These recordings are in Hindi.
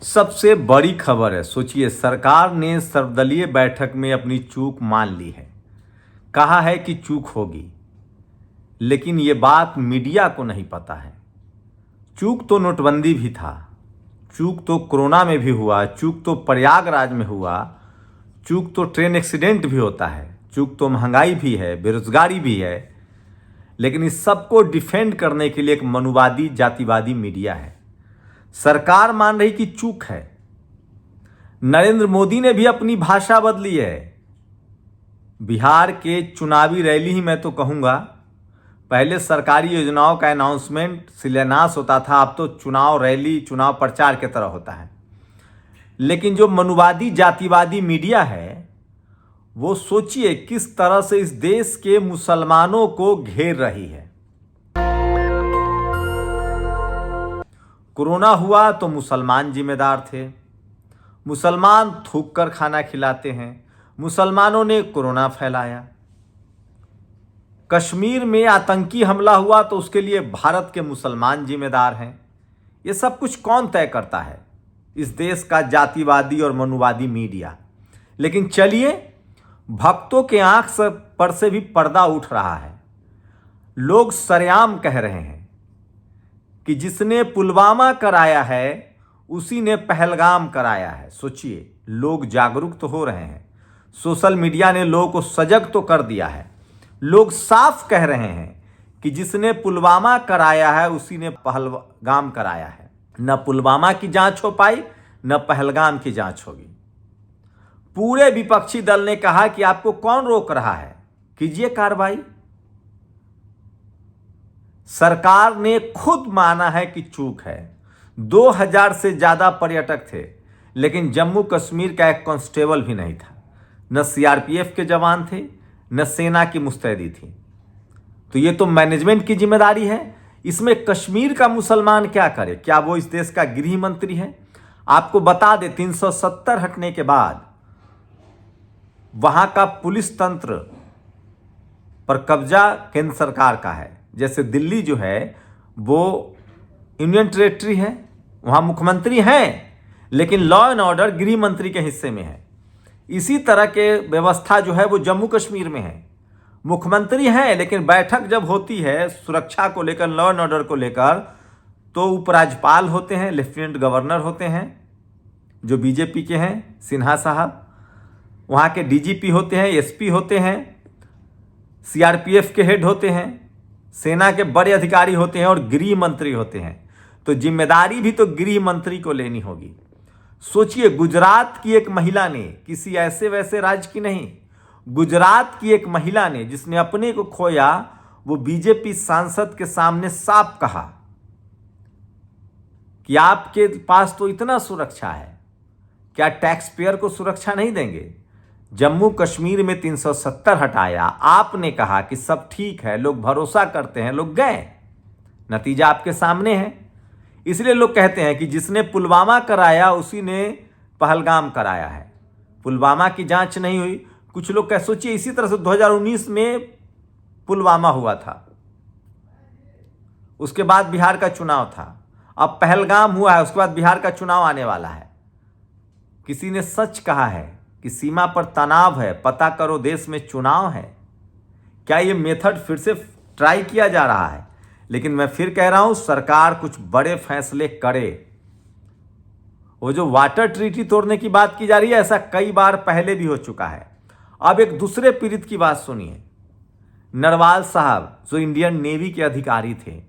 सबसे बड़ी खबर है। सोचिए, सरकार ने सर्वदलीय बैठक में अपनी चूक मान ली है। कहा है कि चूक होगी, लेकिन ये बात मीडिया को नहीं पता है। चूक तो नोटबंदी भी था, चूक तो कोरोना में भी हुआ, चूक तो प्रयागराज में हुआ, चूक तो ट्रेन एक्सीडेंट भी होता है, चूक तो महंगाई भी है, बेरोजगारी भी है। लेकिन इस सबको डिफेंड करने के लिए एक मनुवादी जातिवादी मीडिया है। सरकार मान रही कि चूक है। नरेंद्र मोदी ने भी अपनी भाषा बदली है। बिहार के चुनावी रैली ही मैं तो कहूँगा, पहले सरकारी योजनाओं का अनाउंसमेंट शिलान्यास होता था, अब तो चुनाव रैली, चुनाव प्रचार की तरह होता है। लेकिन जो मनुवादी जातिवादी मीडिया है, वो सोचिए किस तरह से इस देश के मुसलमानों को घेर रही है। कोरोना हुआ तो मुसलमान जिम्मेदार थे। मुसलमान थूक कर खाना खिलाते हैं, मुसलमानों ने कोरोना फैलाया। कश्मीर में आतंकी हमला हुआ तो उसके लिए भारत के मुसलमान जिम्मेदार हैं। ये सब कुछ कौन तय करता है? इस देश का जातिवादी और मनुवादी मीडिया। लेकिन चलिए, भक्तों के आंख पर से भी पर्दा उठ रहा है। लोग सरेआम कह रहे हैं कि जिसने पुलवामा कराया है उसी ने पहलगाम कराया है। सोचिए, लोग जागरूक तो हो रहे हैं, सोशल मीडिया ने लोगों को सजग तो कर दिया है। लोग साफ कह रहे हैं कि जिसने पुलवामा कराया है उसी ने पहलगाम कराया है। न पुलवामा की जांच हो पाई, न पहलगाम की जांच होगी। पूरे विपक्षी दल ने कहा कि आपको कौन रोक रहा है, कीजिए कार्रवाई। सरकार ने खुद माना है कि चूक है। 2000 से ज्यादा पर्यटक थे, लेकिन जम्मू कश्मीर का एक कांस्टेबल भी नहीं था। न सीआरपीएफ के जवान थे, न सेना की मुस्तैदी थी। तो ये तो मैनेजमेंट की जिम्मेदारी है। इसमें कश्मीर का मुसलमान क्या करे? क्या वो इस देश का गृह मंत्री है? आपको बता दे, 370 हटने के बाद वहां का पुलिस तंत्र पर कब्जा केंद्र सरकार का है। जैसे दिल्ली जो है वो यूनियन टेरेटरी है, वहां मुख्यमंत्री हैं, लेकिन लॉ एंड ऑर्डर गृह मंत्री के हिस्से में है। इसी तरह के व्यवस्था जो है वो जम्मू कश्मीर में है। मुख्यमंत्री हैं, लेकिन बैठक जब होती है सुरक्षा को लेकर, लॉ एंड ऑर्डर को लेकर, तो उपराज्यपाल होते हैं, लेफ्टिनेंट गवर्नर होते हैं जो बीजेपी के हैं, सिन्हा साहब। वहाँ के डीजीपी होते हैं, एसपी होते हैं, सीआरपीएफ के हेड होते हैं, सेना के बड़े अधिकारी होते हैं और गृह मंत्री होते हैं। तो जिम्मेदारी भी तो गृह मंत्री को लेनी होगी। सोचिए, गुजरात की एक महिला ने, किसी ऐसे वैसे राज्य की नहीं, गुजरात की एक महिला ने जिसने अपने को खोया, वो बीजेपी सांसद के सामने साफ कहा कि आपके पास तो इतना सुरक्षा है, क्या टैक्स पेयर को सुरक्षा नहीं देंगे? जम्मू कश्मीर में 370 हटाया, आपने कहा कि सब ठीक है, लोग भरोसा करते हैं, लोग गए। नतीजा आपके सामने है। इसलिए लोग कहते हैं कि जिसने पुलवामा कराया उसी ने पहलगाम कराया है। पुलवामा की जांच नहीं हुई। कुछ लोग सोचिए, इसी तरह से 2019 में पुलवामा हुआ था, उसके बाद बिहार का चुनाव था, अब पहलगाम हुआ है, उसके बाद बिहार का चुनाव आने वाला है। किसी ने सच कहा है कि सीमा पर तनाव है, पता करो देश में चुनाव है। क्या ये मेथड फिर से ट्राई किया जा रहा है? लेकिन मैं फिर कह रहा हूं, सरकार कुछ बड़े फैसले करे। वो जो वाटर ट्रीटी तोड़ने की बात की जा रही है, ऐसा कई बार पहले भी हो चुका है। अब एक दूसरे पीड़ित की बात सुनिए। नरवाल साहब जो इंडियन नेवी के अधिकारी थे,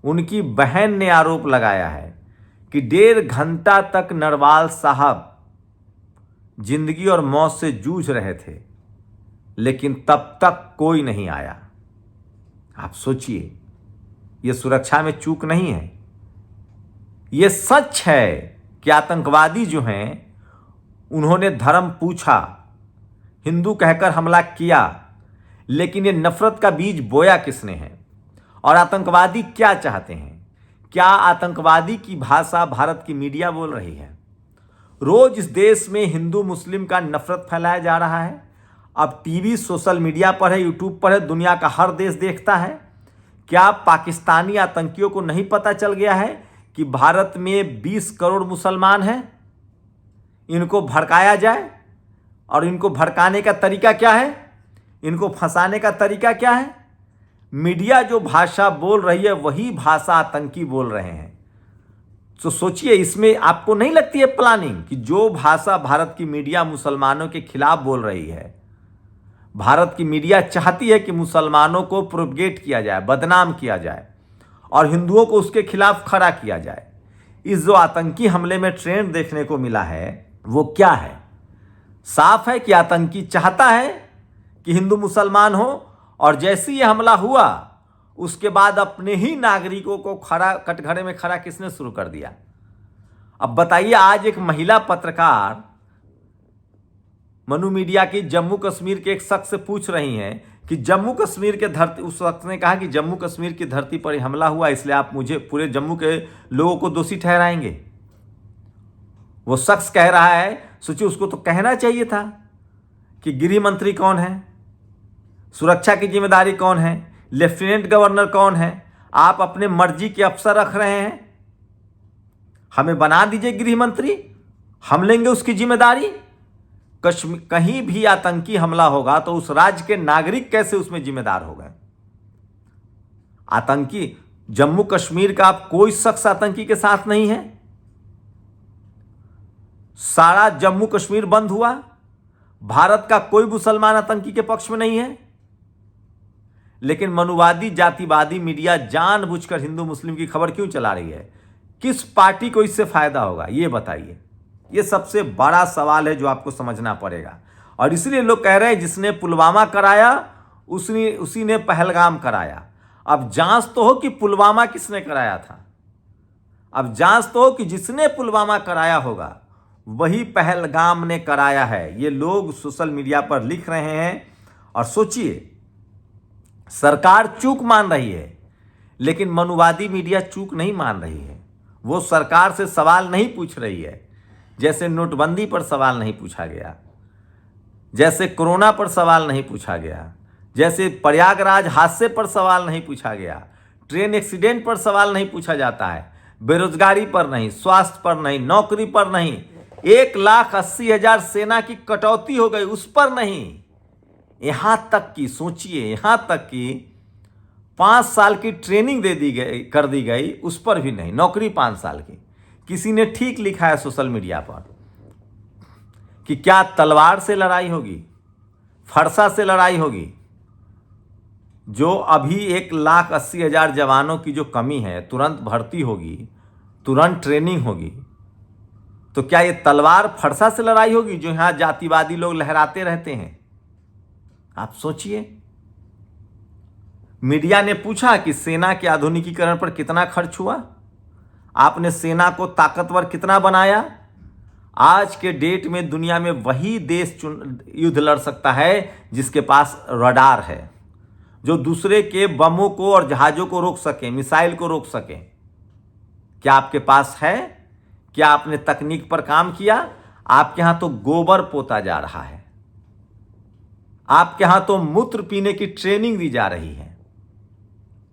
उनकी बहन ने आरोप लगाया है कि 1.5 घंटा तक नरवाल साहब जिंदगी और मौत से जूझ रहे थे, लेकिन तब तक कोई नहीं आया। आप सोचिए, यह सुरक्षा में चूक नहीं है। यह सच है कि आतंकवादी जो हैं उन्होंने धर्म पूछा, हिंदू कहकर हमला किया, लेकिन यह नफरत का बीज बोया किसने है? और आतंकवादी क्या चाहते हैं? क्या आतंकवादी की भाषा भारत की मीडिया बोल रही है? रोज इस देश में हिंदू मुस्लिम का नफरत फैलाया जा रहा है। अब टीवी सोशल मीडिया पर है, यूट्यूब पर है, दुनिया का हर देश देखता है। क्या पाकिस्तानी आतंकियों को नहीं पता चल गया है कि भारत में 20 करोड़ मुसलमान हैं, इनको भड़काया जाए। और इनको भड़काने का तरीका क्या है, इनको फंसाने का तरीका क्या है? मीडिया जो भाषा बोल रही है वही भाषा आतंकी बोल रहे हैं। तो सोचिए, इसमें आपको नहीं लगती है प्लानिंग कि जो भाषा भारत की मीडिया मुसलमानों के खिलाफ बोल रही है, भारत की मीडिया चाहती है कि मुसलमानों को प्रोपगेट किया जाए, बदनाम किया जाए और हिंदुओं को उसके खिलाफ खड़ा किया जाए। इस जो आतंकी हमले में ट्रेंड देखने को मिला है वो क्या है? साफ है कि आतंकी चाहता है कि हिंदू मुसलमान हो, और जैसे ये हमला हुआ उसके बाद अपने ही नागरिकों को खड़ा कटघरे में खड़ा किसने शुरू कर दिया? अब बताइए, आज एक महिला पत्रकार मनु मीडिया की जम्मू कश्मीर के एक शख्स से पूछ रही हैं कि जम्मू कश्मीर के धरती, उस शख्स ने कहा कि जम्मू कश्मीर की धरती पर हमला हुआ, इसलिए आप मुझे पूरे जम्मू के लोगों को दोषी ठहराएंगे? वो शख्स कह रहा है, सोचिए, उसको तो कहना चाहिए था कि गृह मंत्री कौन है, सुरक्षा की जिम्मेदारी कौन है, लेफ्टिनेंट गवर्नर कौन है, आप अपने मर्जी के अफसर रख रहे हैं, हमें बना दीजिए गृह मंत्री, हम लेंगे उसकी जिम्मेदारी। कहीं भी आतंकी हमला होगा तो उस राज्य के नागरिक कैसे उसमें जिम्मेदार हो गए? आतंकी जम्मू कश्मीर का आप कोई शख्स आतंकी के साथ नहीं है। सारा जम्मू कश्मीर बंद हुआ, भारत का कोई मुसलमान आतंकी के पक्ष में नहीं है। लेकिन मनुवादी जातिवादी मीडिया जानबूझकर हिंदू मुस्लिम की खबर क्यों चला रही है? किस पार्टी को इससे फायदा होगा, ये बताइए। ये सबसे बड़ा सवाल है जो आपको समझना पड़ेगा। और इसलिए लोग कह रहे हैं जिसने पुलवामा कराया उसी ने पहलगाम कराया। अब जांच तो हो कि पुलवामा किसने कराया था। अब जांच तो हो कि जिसने पुलवामा कराया होगा वही पहलगाम ने कराया है। ये लोग सोशल मीडिया पर लिख रहे हैं। और सोचिए, सरकार चूक मान रही है, लेकिन मनुवादी मीडिया चूक नहीं मान रही है। वो सरकार से सवाल नहीं पूछ रही है। जैसे नोटबंदी पर सवाल नहीं पूछा गया, जैसे कोरोना पर सवाल नहीं पूछा गया, जैसे प्रयागराज हादसे पर सवाल नहीं पूछा गया, ट्रेन एक्सीडेंट पर सवाल नहीं पूछा जाता है, बेरोजगारी पर नहीं, स्वास्थ्य पर नहीं, नौकरी पर नहीं, 1,80,000 सेना की कटौती हो गई उस पर नहीं। यहां तक कि सोचिए, यहां तक कि 5 साल की ट्रेनिंग कर दी गई उस पर भी नहीं, नौकरी 5 साल की। किसी ने ठीक लिखा है सोशल मीडिया पर कि क्या तलवार से लड़ाई होगी, फरसा से लड़ाई होगी? जो अभी 1,80,000 जवानों की जो कमी है, तुरंत भर्ती होगी, तुरंत ट्रेनिंग होगी, तो क्या ये तलवार फरसा से लड़ाई होगी जो यहां जातिवादी लोग लहराते रहते हैं? आप सोचिए। मीडिया ने पूछा कि सेना के आधुनिकीकरण पर कितना खर्च हुआ, आपने सेना को ताकतवर कितना बनाया? आज के डेट में दुनिया में वही देश युद्ध लड़ सकता है जिसके पास रडार है, जो दूसरे के बमों को और जहाजों को रोक सके, मिसाइल को रोक सके। क्या आपके पास है? क्या आपने तकनीक पर काम किया? आपके यहां तो गोबर पोता जा रहा है, आपके यहां तो मूत्र पीने की ट्रेनिंग दी जा रही है।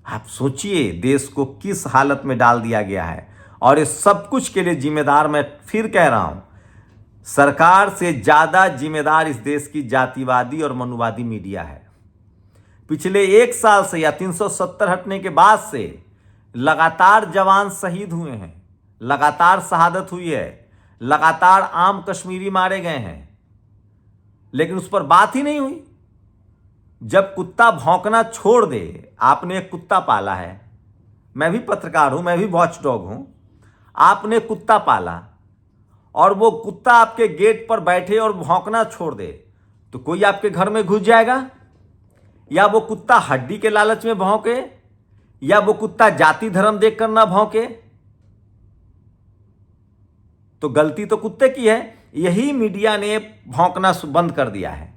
आप सोचिए देश को किस हालत में डाल दिया गया है। और इस सब कुछ के लिए जिम्मेदार, मैं फिर कह रहा हूं, सरकार से ज्यादा जिम्मेदार इस देश की जातिवादी और मनुवादी मीडिया है। पिछले 1 साल से या 370 हटने के बाद से लगातार जवान शहीद हुए हैं, लगातार शहादत हुई है, लगातार आम कश्मीरी मारे गए हैं, लेकिन उस पर बात ही नहीं हुई। जब कुत्ता भौंकना छोड़ दे, आपने एक कुत्ता पाला है, मैं भी पत्रकार हूं, मैं भी वॉच डॉग हूं, आपने कुत्ता पाला और वो कुत्ता आपके गेट पर बैठे और भौंकना छोड़ दे, तो कोई आपके घर में घुस जाएगा? या वो कुत्ता हड्डी के लालच में भौंके, या वो कुत्ता जाति धर्म देखकर ना भौंके? तो गलती तो कुत्ते की है। यही मीडिया ने भौंकना बंद कर दिया है।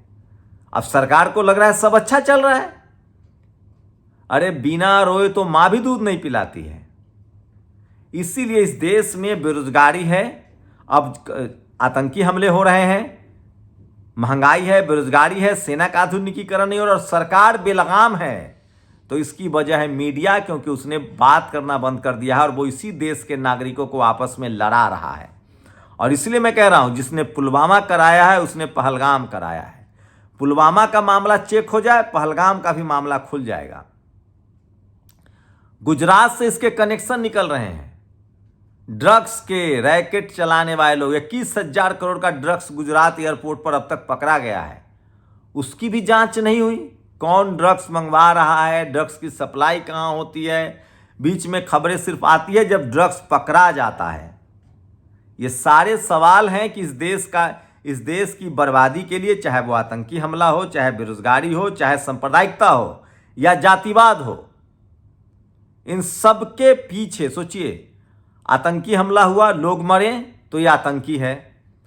अब सरकार को लग रहा है सब अच्छा चल रहा है। अरे बिना रोए तो मां भी दूध नहीं पिलाती है। इसीलिए इस देश में बेरोजगारी है, अब आतंकी हमले हो रहे हैं, महंगाई है, बेरोजगारी है, सेना का आधुनिकीकरण नहीं हो रहा और सरकार बेलगाम है। तो इसकी वजह है मीडिया, क्योंकि उसने बात करना बंद कर दिया है और वो इसी देश के नागरिकों को आपस में लड़ा रहा है। और इसलिए मैं कह रहा हूं, जिसने पुलवामा कराया है उसने पहलगाम कराया है। पुलवामा का मामला चेक हो जाए, पहलगाम का भी मामला खुल जाएगा। गुजरात से इसके कनेक्शन निकल रहे हैं। ड्रग्स के रैकेट चलाने वाले लोग, 21,000 करोड़ का ड्रग्स गुजरात एयरपोर्ट पर अब तक पकड़ा गया है। उसकी भी जांच नहीं हुई। कौन ड्रग्स मंगवा रहा है, ड्रग्स की सप्लाई कहां होती है। बीच में खबरें सिर्फ आती है जब ड्रग्स पकड़ा जाता है। ये सारे सवाल हैं कि इस देश की बर्बादी के लिए, चाहे वो आतंकी हमला हो, चाहे बेरोजगारी हो, चाहे सांप्रदायिकता हो या जातिवाद हो, इन सब के पीछे सोचिए, आतंकी हमला हुआ, लोग मरे तो ये आतंकी है।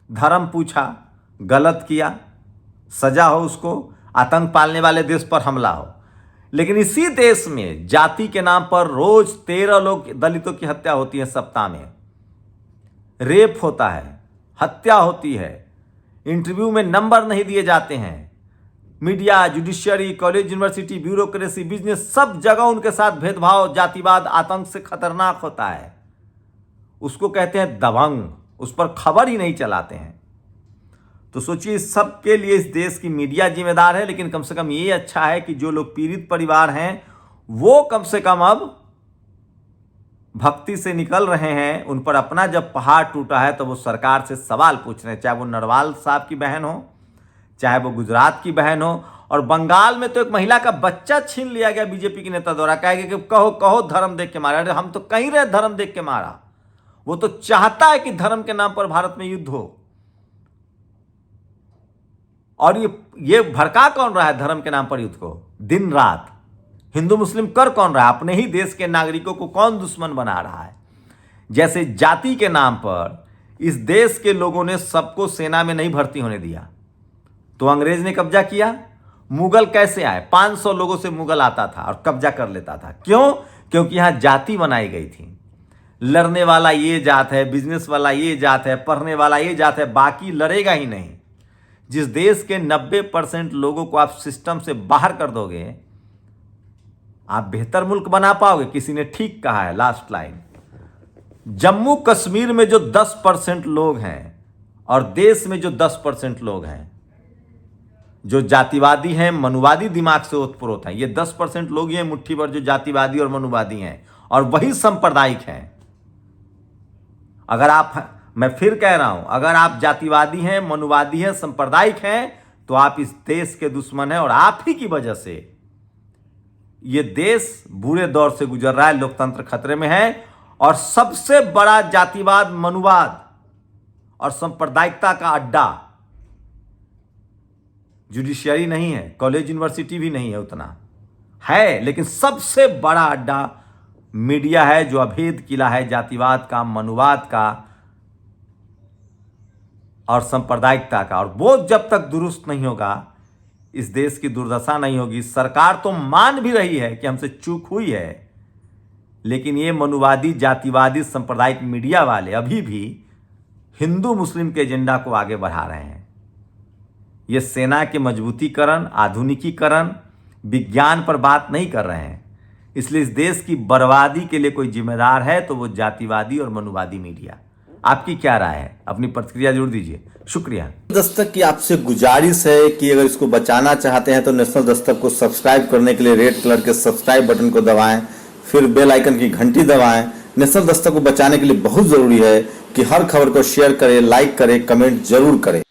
धर्म पूछा, गलत किया, सजा हो उसको। आतंक पालने वाले देश पर हमला हो, लेकिन इसी देश में जाति के नाम पर रोज 13 लोग दलितों की हत्या होती है, सप्ताह में रेप होता है, हत्या होती है, इंटरव्यू में नंबर नहीं दिए जाते हैं। Media, judiciary, college, university, bureaucracy, business, सब जगह उनके साथ भेदभाव, जातिवाद, आतंक से खतरनाक होता है। उसको कहते हैं दबंग, उस पर खबर ही नहीं चलाते हैं। तो सोचिए, इस सब के लिए इस देश की मीडिया जिम्मेदार है। लेकिन कम से कम ये अच्छा है कि जो लोग पीड़ित परिवार हैं वो कम से कम अब भक्ति से निकल रहे हैं। उन पर अपना जब पहाड़ टूटा है तो वो सरकार से सवाल पूछ रहे हैं, चाहे वो नरवाल साहब की बहन हो, चाहे वो गुजरात की बहन हो। और बंगाल में तो एक महिला का बच्चा छीन लिया गया बीजेपी के नेता द्वारा, कहेगा कि कहो कहो धर्म देख के मारा। अरे हम तो कहीं रहे धर्म देख के मारा। वो तो चाहता है कि धर्म के नाम पर भारत में युद्ध हो। और ये भड़का कौन रहा है धर्म के नाम पर युद्ध को दिन रात? हिंदू मुस्लिम कर कौन रहा है? अपने ही देश के नागरिकों को कौन दुश्मन बना रहा है? जैसे जाति के नाम पर इस देश के लोगों ने सबको सेना में नहीं भर्ती होने दिया, तो अंग्रेज ने कब्जा किया। मुगल कैसे आए? 500 लोगों से मुगल आता था और कब्जा कर लेता था। क्यों? क्योंकि यहां जाति बनाई गई थी। लड़ने वाला ये जात है, बिजनेस वाला ये जात है, पढ़ने वाला ये जात है, बाकी लड़ेगा ही नहीं। जिस देश के 90% लोगों को आप सिस्टम से बाहर कर दोगे, आप बेहतर मुल्क बना पाओगे। किसी ने ठीक कहा है, लास्ट लाइन, जम्मू कश्मीर में जो 10% लोग हैं और देश में जो 10% लोग हैं, जो जातिवादी हैं, मनुवादी दिमाग से ओतप्रोत हैं, ये 10% लोग ही हैं मुट्ठी भर जो जातिवादी और मनुवादी हैं, और वही सांप्रदायिक हैं। अगर आप, मैं फिर कह रहा हूं, अगर आप जातिवादी हैं, मनुवादी हैं, सांप्रदायिक हैं, तो आप इस देश के दुश्मन हैं। और आप ही की वजह से ये देश बुरे दौर से गुजर रहा है, लोकतंत्र खतरे में है। और सबसे बड़ा जातिवाद, मनुवाद और सांप्रदायिकता का अड्डा जुडिशियरी नहीं है, कॉलेज यूनिवर्सिटी भी नहीं है, उतना है, लेकिन सबसे बड़ा अड्डा मीडिया है, जो अभेद किला है जातिवाद का, मनुवाद का और सांप्रदायिकता का। और वो जब तक दुरुस्त नहीं होगा, इस देश की दुर्दशा नहीं होगी। सरकार तो मान भी रही है कि हमसे चूक हुई है, लेकिन ये मनुवादी, जातिवादी, सांप्रदायिक मीडिया वाले अभी भी हिंदू मुस्लिम के एजेंडा को आगे बढ़ा रहे हैं। ये सेना के मजबूतीकरण, आधुनिकीकरण, विज्ञान पर बात नहीं कर रहे हैं। इसलिए इस देश की बर्बादी के लिए कोई जिम्मेदार है तो वो जातिवादी और मनुवादी मीडिया। आपकी क्या राय है? अपनी प्रतिक्रिया जरूर दीजिए। शुक्रिया। दस्तक की आपसे गुजारिश है कि अगर इसको बचाना चाहते हैं तो नेशनल दस्तक को सब्सक्राइब करने के लिए रेड कलर के सब्सक्राइब बटन को दबाएं, फिर बेल आइकन की घंटी दबाएं। नेशनल दस्तक को बचाने के लिए बहुत जरूरी है कि हर खबर को शेयर करें, लाइक करें, कमेंट जरूर करें।